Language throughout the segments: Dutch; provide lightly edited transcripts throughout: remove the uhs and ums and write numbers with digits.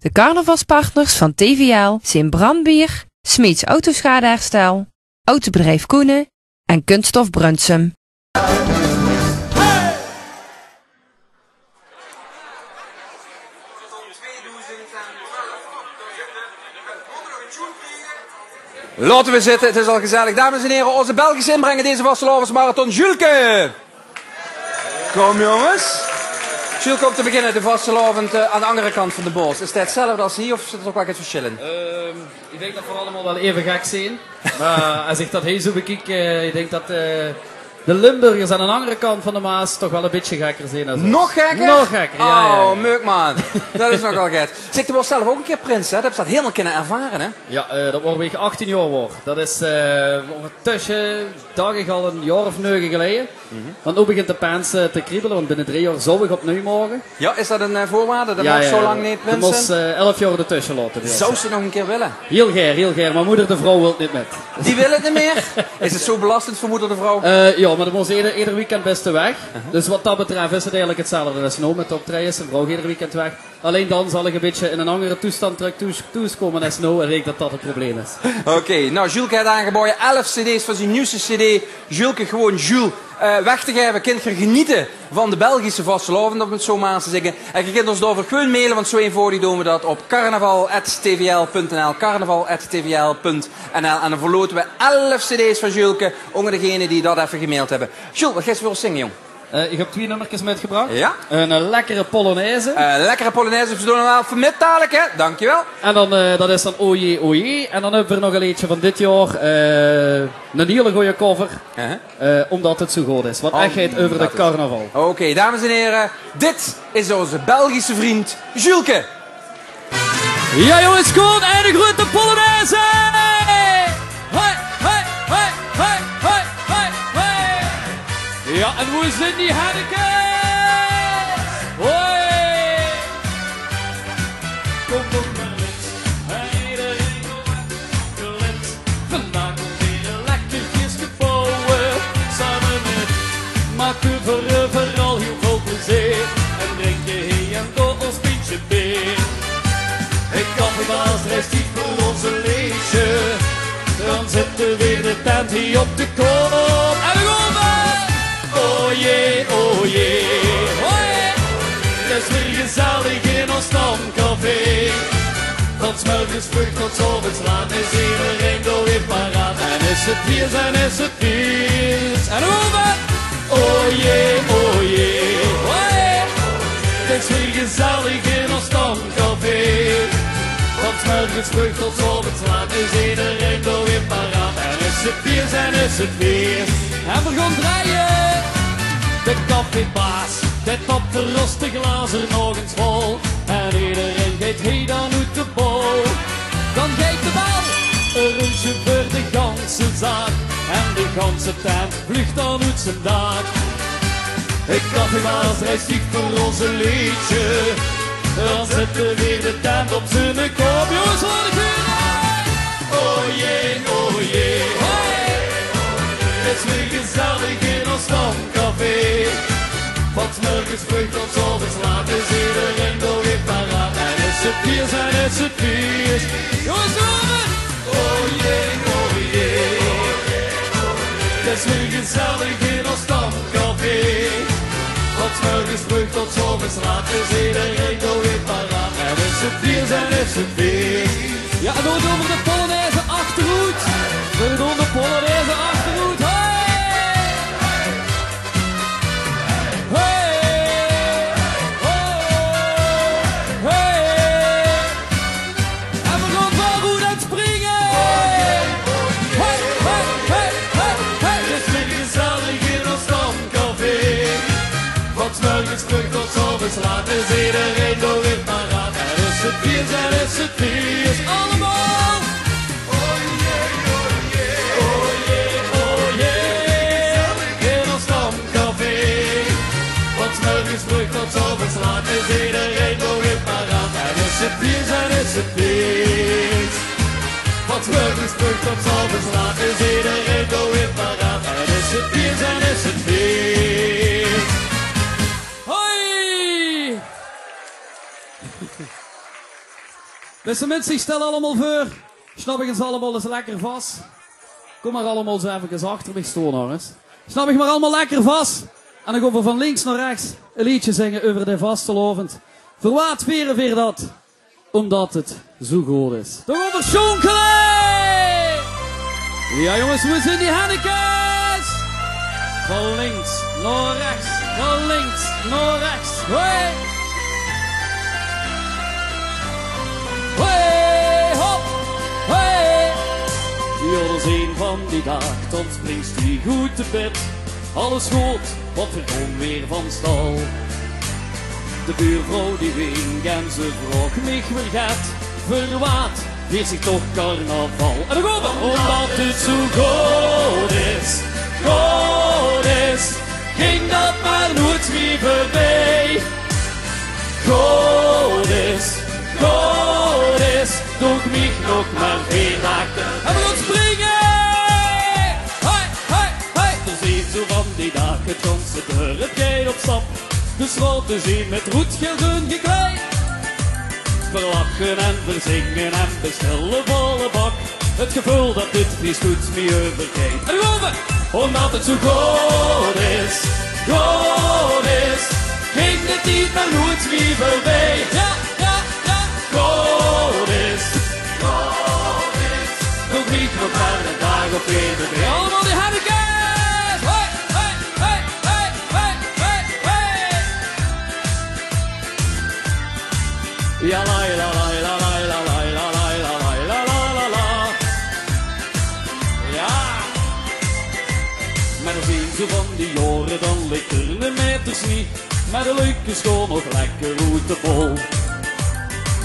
De carnavalspartners van TVL zijn Brandbier, Smeets Autoschadeherstel, Autobedrijf Koenen en Kunststof Brunsum. Laten we zitten, het is al gezellig. Dames en heren, onze Belgische inbrengen deze vastelovensmarathon, Julke. Kom jongens. Jules, komt te beginnen, de vastelovend aan de andere kant van de boos. Is dat hetzelfde als hier of zit er ook wel iets verschillen? Ik denk dat we allemaal wel even gek zijn. Maar als ik dat heel zo bekijk, ik denk dat de Limburgers aan de andere kant van de Maas toch wel een beetje gekker zijn. Dan nog gekker? Nog gekker, ja. Oh, meuk man. Dat is nogal gek. Zeg, je was zelf ook een keer prins, hè? Dat heb je dat helemaal kunnen ervaren, hè? Ja, dat wordt weer 18 jaar wordt. Dat is ondertussen, dacht ik al een jaar of 9 geleden. Want nu begint de pens te kriebelen, want binnen 3 jaar zou ik opnieuw mogen. Ja, is dat een voorwaarde? Dat mag zo lang niet prins zijn? Dat moest 11 jaar ertussen laten. Zou ze nog een keer willen? Heel geer. Mijn moeder, de vrouw, wil het niet met. Die wil het niet meer? Is het zo belastend voor moeder, de vrouw? Ja, maar dat moest ieder weekend best weg. Dus wat dat betreft is het eigenlijk hetzelfde als nu met de optredens. Een vrouw ieder weekend weg. Alleen dan zal ik een beetje in een andere toestand terug toekomen als nu. En ik dat het probleem is. Oké, nou Julke heeft aangeboden 11 cd's van zijn nieuwste cd. Julke gewoon Jules weg te geven. Kind genieten van de Belgische vastelovend, om het zo maar te zeggen. En je kunt ons daarvoor gewoon mailen, want zo eenvoudig doen we dat op carnaval@tvl.nl. Carnaval@tvl.nl. En dan verloten we 11 cd's van Julke onder degenen die dat even gemaild hebben. Jules, wat ga je willen zingen, jong? Ik heb 2 nummertjes metgebracht. Ja? Een lekkere Polonaise. Lekkere Polonaise, we doen hem wel vermid dadelijk, hè? Dankjewel. En dan, dat is dan Oje Oje. En dan hebben we nog een liedje van dit jaar. Een hele goede cover. Omdat het zo goed is. Wat echt gaat over de carnaval. Oké, dames en heren. Dit is onze Belgische vriend, Julke. Ja jongens, goed. En de grote Polonaise. Ja, en hoe zijn die Hanneke? Hoi! Kom maar links, en iedereen gelet. Vandaag komt weer een lekkertjes gebouwen. Samen met maken we vooral heel veel plezier. En drink je heen en door ons pintje bier. Ik kan de baas rest niet voor onze leesje. Dan zetten we weer de tent hier op de kop. En we gaan maar! Oh jee, oh jee, het is weer gezellig in ons stamcafé. Van 's morgens vroeg tot 's avonds laat is iedereen door weer paraat. En is het biers en is het biers. En over! Oh jee, oh jee, het is weer gezellig in ons stamcafé. Van 's morgens vroeg tot 's avonds laat is iedereen door weer paraat. En is het biers en is het biers. En we gaan draaien. De koffiebaas, dit op de roste glazen nog eens vol. En iedereen gaat hier dan uit de bol. Dan gaat de bal een rondje voor de ganse zaak. En de ganse tent vliegt dan uit zijn dak. De koffiebaas reist niet voor onze liedje. Dan zetten we weer de tent op zijn kop. Jongens, hoor ik weer aan. Oh jee, oh jee. Het is weer gezellig in ons stamcafé. Van 's morgens vroeg tot 's avonds laat is iedereen door weer paraat. En is het biers en is het biers. Jongens, horen! Oh jee, oh jee. Het is weer gezellig in ons stamcafé. Van 's morgens vroeg tot 's avonds laat is iedereen door weer paraat. En is het biers en is het biers. Ja, en dan doen we de Polonaise achterhoed. We doen de Polonaise achterhoed. Laat is iedereen door weer paraat. En is het biers en is het biers. Allemaal! Oh jee, oh jee. Oh jee, oh jee. In ons stamcafé. Van 's morgens vroeg tot 's avonds laat is iedereen door weer paraat. En is het biers en is het biers. Van 's morgens vroeg tot 's avonds laat is iedereen door weer paraat. En is het biers en is het biers. Beste mensen, ik stel allemaal voor. Snap ik eens allemaal eens lekker vast. Kom maar allemaal eens even achter me staan, jongens. Snap ik maar allemaal lekker vast. En dan gaan we van links naar rechts een liedje zingen over de vastelovend. Voor wat vieren we dat? Omdat het zo goed is. Dan gaan we schonkelen! Ja jongens, hoe zijn die hannekes? Van links naar rechts, van links naar rechts. Hoi! Hoi, hop, hoi! Ja, dat is een van die dagen, dan springt hij goed te bed. Alles goed, wat verkomt weer van stal. De buurvrouw die wink en ze vroeg mich weer gaat. Verwaat, weer zich toch carnaval. En dan gaan we! Omdat het zo goed is, ging dat maar nooit meer voorbij. Goed is, doe mich nog maar 4 dagen. En we gaan springen! Hoi, hoi, hoi! Er zijn zo van die dagen, het ganse dorp gaat op stap. De sloten zien met roetgelden gekleid. Verlachen en verzingen en bestellen volle bak. Het gevoel dat dit vries goed mee overgeeft. En gaan we! Omdat het zo goed is, ging de tijd maar nooit meer voorbij. Ja, ja, ja! Goed is, doe niet nog maar een dag op weer voorbij. Allemaal die hannekes! Hoi, hoi, hoi, hoi, hoi, hoi, hoi! Ja, la, la, la, la, la, la, la, la, la, la, la, la, la, la. Ja! Maar dan zien ze van die jaren, dan ligt er een meters niet. Maar de leuk is gewoon nog lekker routebol.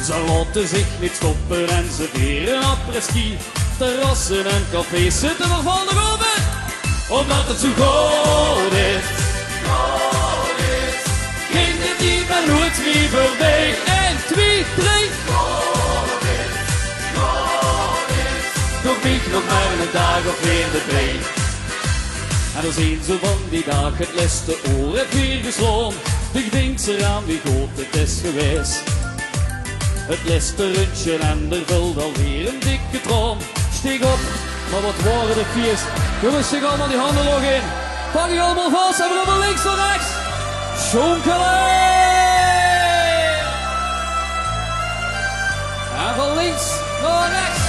Ze laten zich niet stoppen en ze vieren après-ski. Terrassen en cafés zitten nog vol de open. Omdat het zo goed is, ging de tijd maar nooit meer voorbij. 1, 2, 3. Toch niet nog maar een dag of weer de twee. En dan zien ze van die dag het leste oor heeft weer gesloon. Ik denk eraan wie goed het is geweest. Het leste rundje en er vult alweer een dikke troon. Steeg op, maar wat waren de viers. Jongens, steek allemaal die handen nog in. Pak je allemaal vast en we gaan van links naar rechts. Schonkelen! En van links naar rechts.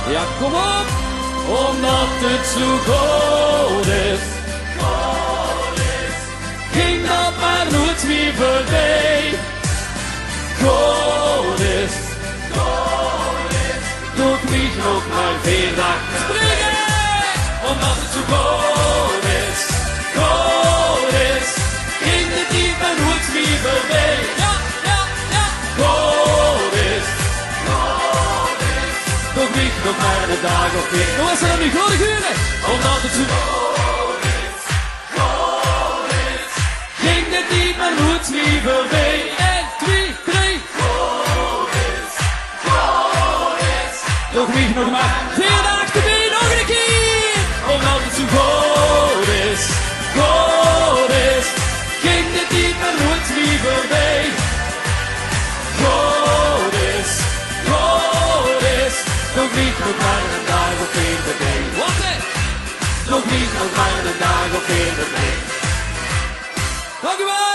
Ja, kom op! Omdat het zo goed is, ging dat maar nooit meer voorbij. Goed is, doe ik mich nog maar 4 dagen. Springen! Omdat het zo goed is, ging de tijd maar nooit meer voorbij. Ja, ja, ja! Goed is, doe ik mich nog maar een dag of 4. Hoe is dat nu? Grote guren! Omdat het zo goed is, ging de tijd maar nooit meer voorbij. 1, 2, 3. Doe ik mich nog maar 4 dagen te bij, nog een keer! Omdat het zo goed is, ging de tijd maar nooit meer voorbij. Goed is, doe ik mich nog maar een dag of 4 erbij. Wat hè? Doe ik mich nog maar een dag of 4 erbij. Dank u wel!